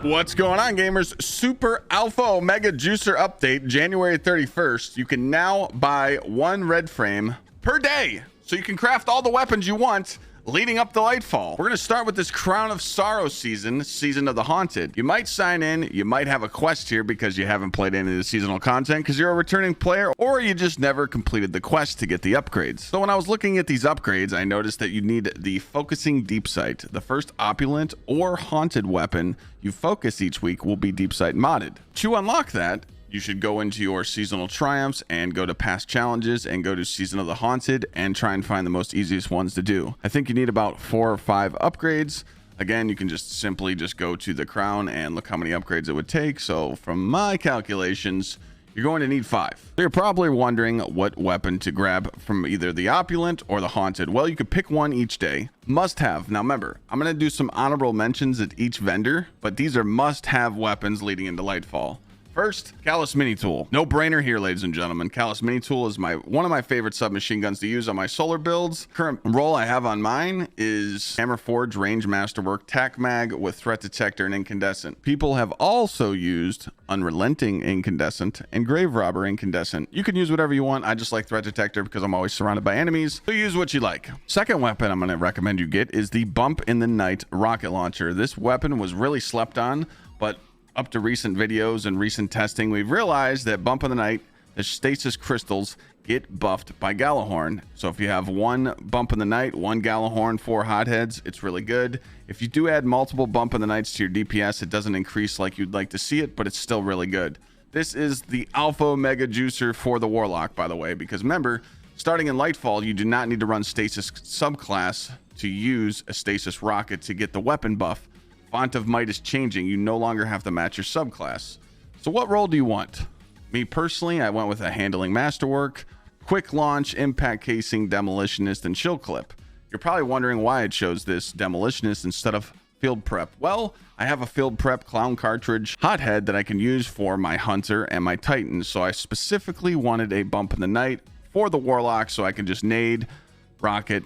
What's going on, gamers? Super Alpha Omega Juicer update, January 31st. You can now buy one red frame per day, so you can craft all the weapons you want leading up to Lightfall. We're going to start with this Crown of Sorrow season of the Haunted. You might sign in, you might have a quest here because you haven't played any of the seasonal content because you're a returning player, or you just never completed the quest to get the upgrades. So when I was looking at these upgrades, I noticed that you need the Focusing Deep Sight. The first opulent or haunted weapon you focus each week will be Deep Sight modded. To unlock that, you should go into your seasonal triumphs and go to past challenges and go to Season of the Haunted and try and find the most easiest ones to do. I think you need about 4 or 5 upgrades. Again, you can just simply go to the crown and look how many upgrades it would take. So from my calculations, you're going to need 5. So you're probably wondering what weapon to grab from either the opulent or the haunted. Well, you could pick one each day. Must have. Now remember, I'm going to do some honorable mentions at each vendor, but these are must have weapons leading into Lightfall. First, Callus Mini Tool. No brainer here, ladies and gentlemen. Callus Mini Tool is one of my favorite submachine guns to use on my solar builds. Current role I have on mine is Hammer Forge, Range Masterwork, Tac Mag with Threat Detector and Incandescent. People have also used Unrelenting Incandescent and Grave Robber Incandescent. You can use whatever you want. I just like Threat Detector because I'm always surrounded by enemies. So use what you like. Second weapon I'm going to recommend you get is the Bump in the Night Rocket Launcher. This weapon was really slept on, but up to recent videos and recent testing, we've realized that Bump in the Night, the stasis crystals get buffed by Gallahorn. So if you have one Bump in the Night, one Gallahorn, 4 hotheads, it's really good. If you do add multiple Bump in the Nights to your DPS, it doesn't increase like you'd like to see it, but it's still really good. This is the Alpha Omega Juicer for the Warlock, by the way, because remember, starting in Lightfall, you do not need to run stasis subclass to use a stasis rocket to get the weapon buff. Font of Might is changing. You no longer have to match your subclass. So what role do you want? Me personally, I went with a Handling Masterwork, Quick Launch, Impact Casing, Demolitionist, and Shield Clip. You're probably wondering why I chose this Demolitionist instead of Field Prep. Well, I have a Field Prep Clown Cartridge Hothead that I can use for my Hunter and my Titan. So I specifically wanted a Bump in the Night for the Warlock so I can just nade, rocket,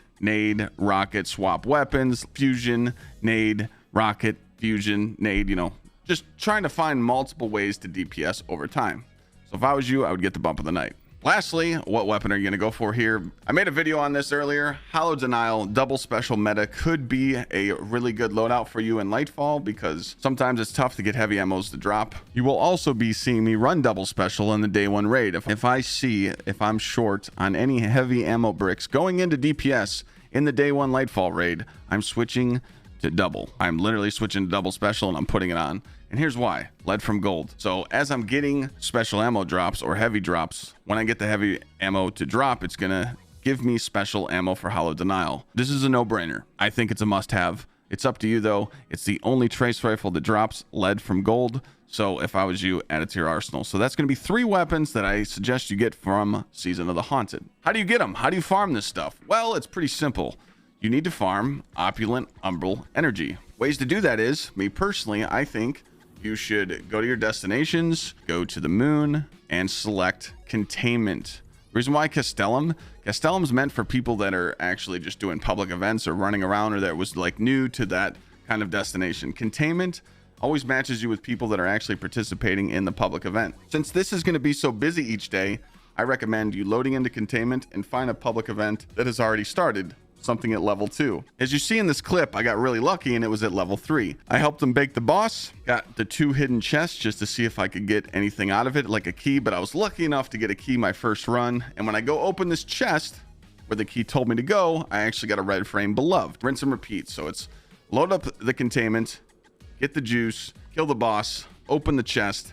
swap weapons, fusion, nade, rocket, fusion, nade, just trying to find multiple ways to DPS over time. So if I was you, I would get the Bump of the Night. Lastly, what weapon are you going to go for here? I made a video on this earlier. Hollow Denial double special meta could be a really good loadout for you in Lightfall because sometimes it's tough to get heavy ammos to drop. You will also be seeing me run double special in the day 1 raid. If I'm short on any heavy ammo bricks going into DPS in the day 1 Lightfall raid, I'm switching to double. I'm literally switching to double special and I'm putting it on. And here's why. Lead from gold. So as I'm getting special ammo drops or heavy drops, when I get the heavy ammo to drop, it's gonna give me special ammo for Hollow Denial. This is a no-brainer. I think it's a must-have. It's up to you though. It's the only trace rifle that drops lead from gold. So if I was you, add it to your arsenal. So that's going to be 3 weapons that I suggest you get from Season of the Haunted. How do you get them? How do you farm this stuff? Well, it's pretty simple. You need to farm opulent umbral energy. Ways to do that is, me personally, I think you should go to your destinations, go to the moon, and select containment. Reason why Castellum's meant for people that are actually just doing public events or running around, or that was like new to that kind of destination. Containment always matches you with people that are actually participating in the public event. Since this is going to be so busy each day, I recommend you loading into containment and find a public event that has already started, something at level 2. As you see in this clip, I got really lucky and it was at level 3. I helped them bake the boss, got the 2 hidden chests just to see if I could get anything out of it, like a key, but I was lucky enough to get a key my first run. And when I go open this chest where the key told me to go, I actually got a red frame Beloved. Rinse and repeat. So it's load up the containment, get the juice, kill the boss, open the chest,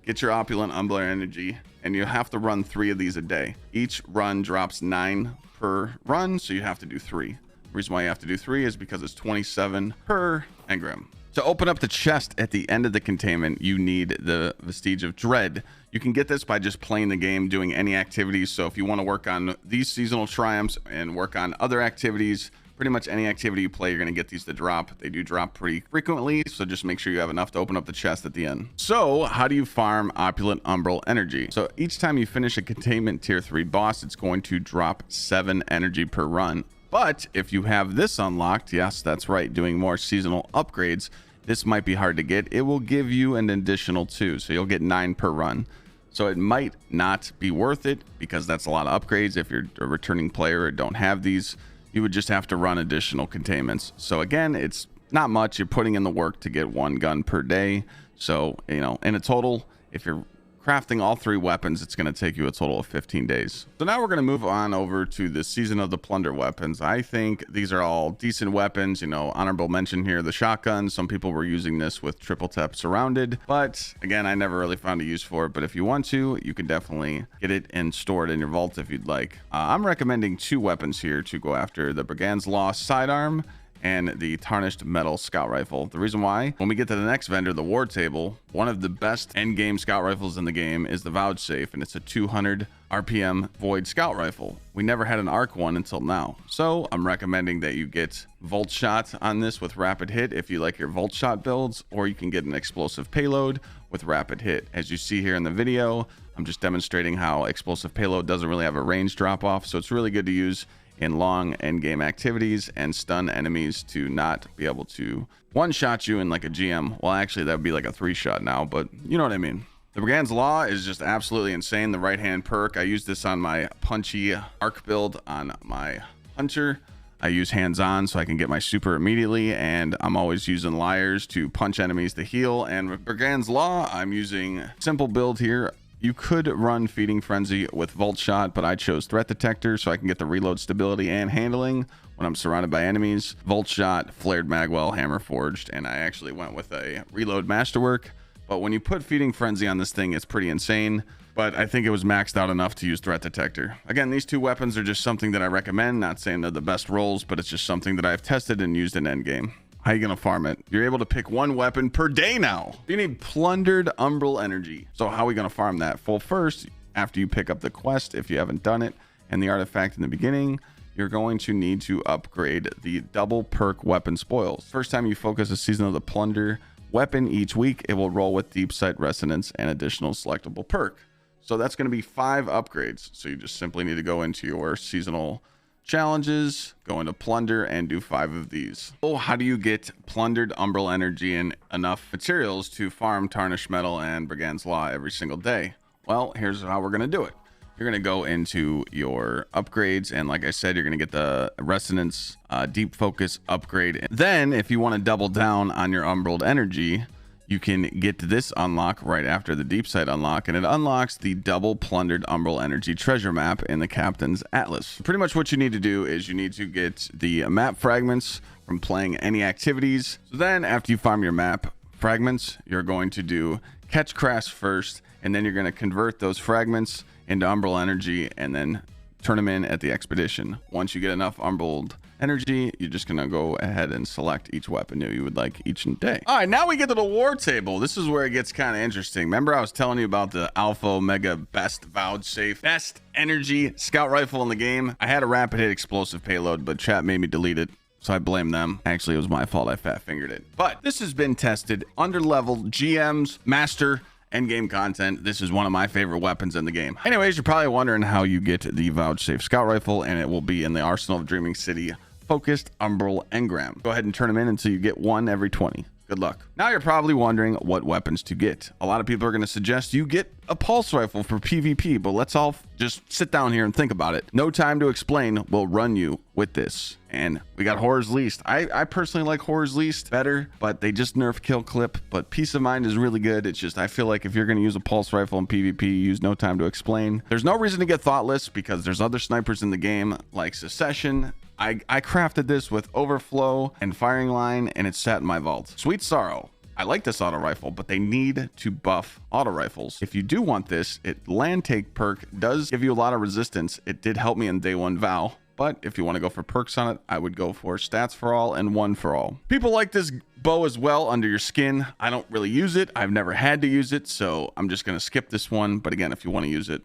get your opulent umbler energy, and you have to run 3 of these a day. Each run drops 9 per run, so you have to do 3. The reason why you have to do 3 is because it's 27 per engram. To open up the chest at the end of the containment, you need the Vestige of Dread. You can get this by just playing the game, doing any activities. So if you want to work on these seasonal triumphs and work on other activities, pretty much any activity you play, you're going to get these to drop. They do drop pretty frequently, so just make sure you have enough to open up the chest at the end. So how do you farm opulent umbral energy? So each time you finish a containment tier 3 boss, it's going to drop 7 energy per run. But if you have this unlocked, yes, that's right, doing more seasonal upgrades, this might be hard to get. It will give you an additional 2, so you'll get 9 per run. So it might not be worth it because that's a lot of upgrades. If you're a returning player or don't have these, you would just have to run additional containments. So again, it's not much. You're putting in the work to get 1 gun per day. So, you know, in a total, if you're crafting all 3 weapons, it's going to take you a total of 15 days. So now we're going to move on over to the Season of the Plunder weapons. I think these are all decent weapons. You know, honorable mention here, the shotgun. Some people were using this with triple tap surrounded, but again, I never really found a use for it. But if you want to, you can definitely get it and store it in your vault if you'd like. I'm recommending 2 weapons here to go after: the Brigand's Law sidearm and the tarnished metal scout rifle. The reason why, when we get to the next vendor, the war table, one of the best end game scout rifles in the game is the Vouchsafe, and it's a 200 RPM void scout rifle. We never had an arc one until now, so I'm recommending that you get volt shot on this with rapid hit if you like your volt shot builds, or you can get an explosive payload with rapid hit. As you see here in the video, I'm just demonstrating how explosive payload doesn't really have a range drop off, so it's really good to use in long end game activities and stun enemies to not be able to one-shot you in like a GM. Well, actually that would be like a 3-shot now, but you know what I mean. The Brigand's Law is just absolutely insane. The right hand perk, I use this on my punchy arc build on my hunter. I use hands-on so I can get my super immediately, and I'm always using liars to punch enemies to heal. And with Brigand's Law, I'm using simple build here. You could run Feeding Frenzy with Volt Shot, but I chose Threat Detector so I can get the reload stability and handling when I'm surrounded by enemies. Volt Shot, Flared Magwell, Hammer Forged, and I actually went with a Reload Masterwork. But when you put Feeding Frenzy on this thing, it's pretty insane. But I think it was maxed out enough to use Threat Detector. Again, these 2 weapons are just something that I recommend. Not saying they're the best rolls, but it's just something that I've tested and used in endgame. How are you going to farm it? You're able to pick 1 weapon per day now. You need plundered umbral energy. So how are we going to farm that? Well, first, after you pick up the quest, if you haven't done it, and the artifact in the beginning, you're going to need to upgrade the double perk weapon spoils. First time you focus a Season of the Plunder weapon each week, it will roll with Deep Sight Resonance and additional selectable perk. So that's going to be 5 upgrades. So you just simply need to go into your seasonal challenges, go into Plunder, and do 5 of these. Oh, how do you get plundered umbral energy and enough materials to farm tarnished metal and Brigand's Law every single day? Well, here's how we're going to do it. You're going to go into your upgrades, and like I said, you're going to get the Resonance Deep Focus upgrade. Then if you want to double down on your umbral energy, you can get this unlock right after the Deep Sight unlock, and it unlocks the double plundered umbral energy treasure map in the Captain's Atlas. Pretty much what you need to do is you need to get the map fragments from playing any activities. So then after you farm your map fragments, you're going to do catch crash first, and then you're going to convert those fragments into umbral energy and then turn them in at the expedition. Once you get enough umbral energy, you're just gonna go ahead and select each weapon you would like each day. All right, now we get to the war table. This is where it gets kind of interesting. Remember I was telling you about the Alpha Omega best Vouchsafe, best energy scout rifle in the game? I had a rapid hit explosive payload, but chat made me delete it, so I blame them. Actually, it was my fault. I fat fingered it. But this has been tested under leveled GMs, master endgame content. This is one of my favorite weapons in the game. Anyways, you're probably wondering how you get the Vouchsafe scout rifle, and it will be in the Arsenal of Dreaming City focused umbral engram. Go ahead and turn them in until you get 1 every 20. Good luck. Now you're probably wondering what weapons to get. A lot of people are going to suggest you get a pulse rifle for PvP, but let's all just sit down here and think about it. No Time to Explain will run you with this. And we got Horror's Least. I personally like Horror's Least better, but they just nerfed kill clip. But Peace of Mind is really good. It's just, I feel like if you're going to use a pulse rifle in PvP, use No Time to Explain. There's no reason to get Thoughtless because there's other snipers in the game like Secession. I crafted this with Overflow and Firing Line, and it's sat in my vault. Sweet Sorrow. I like this auto rifle, but they need to buff auto rifles. If you do want this, Land Take perk does give you a lot of resistance. It did help me in day 1 Vow, but if you want to go for perks on it, I would go for Stats for All and 1 for All. People like this bow as well, Under Your Skin. I don't really use it. I've never had to use it, so I'm just going to skip this one. But again, if you want to use it,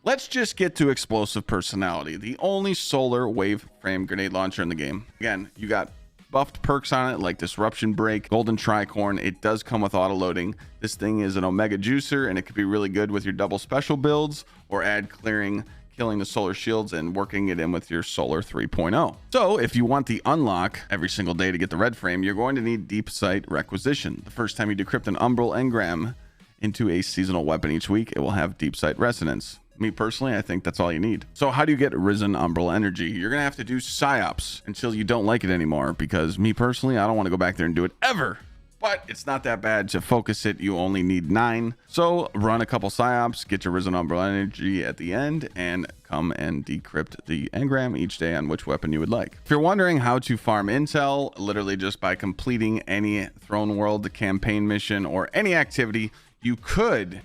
let's just get to Explosive Personality, the only solar wave frame grenade launcher in the game. Again, you got buffed perks on it like Disruption Break, Golden Tricorn. It does come with auto loading. This thing is an Omega Juicer, and it could be really good with your double special builds or add clearing killing the solar shields and working it in with your solar 3.0. So if you want the unlock every single day to get the red frame, you're going to need Deep Sight Requisition. The first time you decrypt an umbral engram into a seasonal weapon each week, it will have Deep Sight Resonance. Me personally, I think that's all you need. So how do you get Risen Umbral Energy? You're gonna have to do psyops until you don't like it anymore, because me personally, I don't want to go back there and do it ever. But it's not that bad. To focus it, you only need 9. So run a couple psyops, get your Risen Umbral Energy at the end, and come and decrypt the engram each day on which weapon you would like. If you're wondering how to farm intel, literally just by completing any Throne World campaign mission or any activity, you could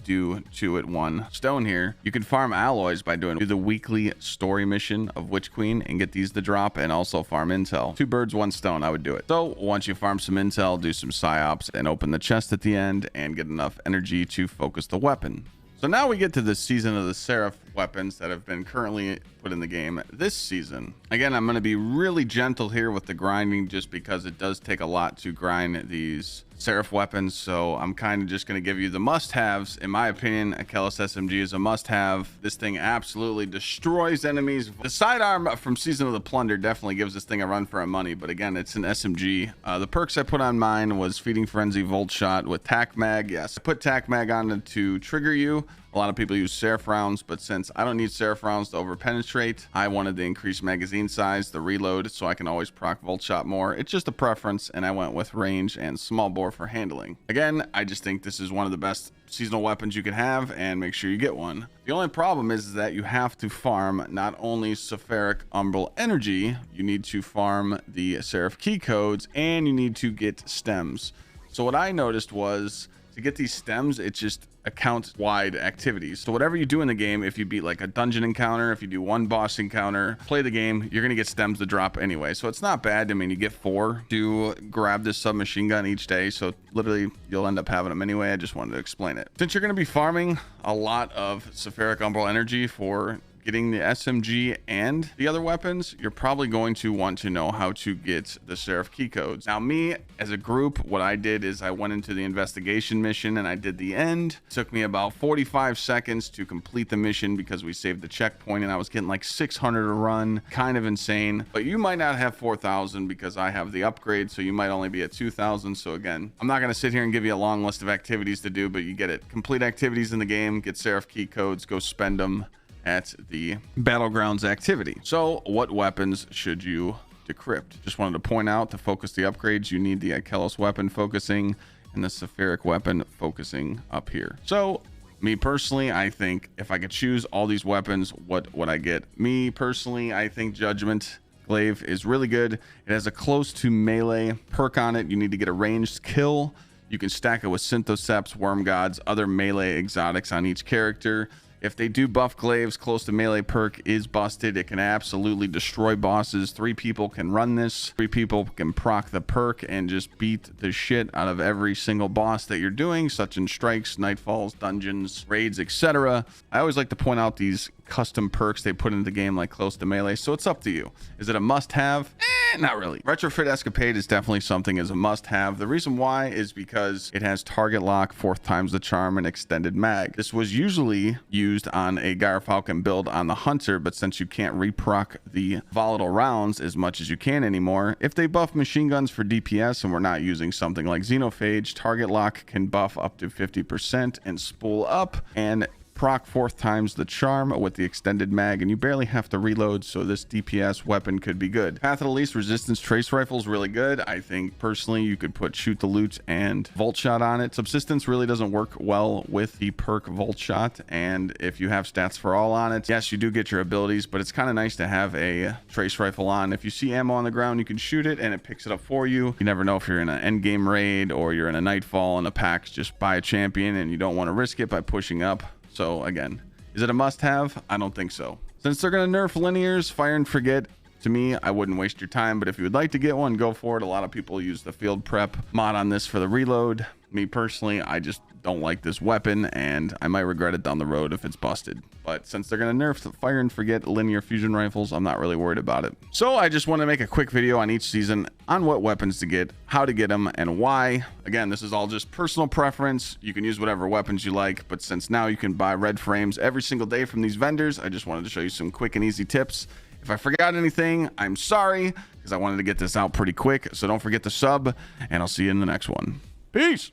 do 2 at 1 stone here. You can farm alloys by doing the weekly story mission of Witch Queen and get these to drop, and also farm intel. 2 birds, 1 stone, I would do it. So once you farm some intel, do some psyops and open the chest at the end and get enough energy to focus the weapon. So now we get to the season of the Seraph weapons that have been currently put in the game this season. Again, I'm going to be really gentle here with the grinding, just because it does take a lot to grind these Seraph weapons. So I'm kind of just going to give you the must-haves. In my opinion, a Gsxrclyde SMG is a must-have. This thing absolutely destroys enemies. The sidearm from Season of the Plunder definitely gives this thing a run for our money, but again, it's an SMG. The perks I put on mine was Feeding Frenzy, Volt Shot with Tac Mag. Yes, I put Tac Mag on it to trigger you. A lot of people use Seraph rounds, but since I don't need Seraph rounds to over penetrate, I wanted to increase magazine size, the reload, so I can always proc Volt Shot more. It's just a preference, and I went with range and small bore for handling. Again, I just think this is one of the best seasonal weapons you can have, and make sure you get one. The only problem is that you have to farm not only Sephiric Umbral Energy, you need to farm the Seraph key codes, and you need to get stems. So what I noticed was, to get these stems, it's just account-wide activities. So whatever you do in the game, if you beat like a dungeon encounter, if you do 1 boss encounter, play the game, you're gonna get stems to drop anyway. So it's not bad. I mean, you get 4 to grab this submachine gun each day. So literally, you'll end up having them anyway. I just wanted to explain it. Since you're gonna be farming a lot of Sephiric Umbral Energy for getting the SMG and the other weapons, you're probably going to want to know how to get the Seraph key codes. Now, me as a group, what I did is I went into the investigation mission and I did the end. It took me about 45 seconds to complete the mission because we saved the checkpoint, and I was getting like 600 a run. Kind of insane. But you might not have 4,000 because I have the upgrade, so you might only be at 2,000. So again, I'm not going to sit here and give you a long list of activities to do, but you get it. Complete activities in the game, get Seraph key codes, go spend them at the Battlegrounds activity. So what weapons should you decrypt? Just wanted to point out, to focus the upgrades, you need the Ikelos weapon focusing and the Sephiric weapon focusing up here. So me personally, I think if I could choose all these weapons, what would I get? Me personally, I think Judgment Glaive is really good. It has a close to melee perk on it. You need to get a ranged kill. You can stack it with Synthoceps, Worm Gods, other melee exotics on each character. If they do buff glaives, close to melee perk is busted. It can absolutely destroy bosses. 3 people can run this. 3 people can proc the perk and just beat the shit out of every single boss that you're doing, such in strikes, nightfalls, dungeons, raids, etc. I always like to point out these custom perks they put into the game, like close to melee, so it's up to you. Is it a must-have? Not really. Retrofit Escapade is definitely something as a must-have. The reason why is because it has target lock, 4th times the charm, and extended mag. This was usually used on a Gyrfalcon build on the Hunter, but since you can't reproc the volatile rounds as much as you can anymore, if they buff machine guns for DPS and we're not using something like Xenophage, target lock can buff up to 50% and spool up and proc 4th times the charm with the extended mag, and you barely have to reload, so this DPS weapon could be good. Path of the Least Resistance Trace Rifle is really good. I think personally you could put Shoot the Loot and Volt Shot on it. Subsistence really doesn't work well with the perk Volt Shot, and if you have stats for all on it, yes, you do get your abilities, but it's kind of nice to have a Trace Rifle on. If you see ammo on the ground, you can shoot it and it picks it up for you. You never know if you're in an end game raid or you're in a Nightfall and a pack just buy a champion and you don't want to risk it by pushing up. So again, is it a must-have? I don't think so. Since they're going to nerf linears, Fire and Forget To me, I wouldn't waste your time, but if you would like to get one, go for it. A lot of people use the field prep mod on this for the reload. Me personally, I just don't like this weapon, and I might regret it down the road if it's busted. But since they're going to nerf the fire and forget linear fusion rifles, I'm not really worried about it. So I just want to make a quick video on each season on what weapons to get, how to get them, and why. Again, this is all just personal preference. You can use whatever weapons you like, but since now you can buy red frames every single day from these vendors, I just wanted to show you some quick and easy tips. If I forgot anything, I'm sorry, because I wanted to get this out pretty quick. So don't forget to sub, and I'll see you in the next one. Peace.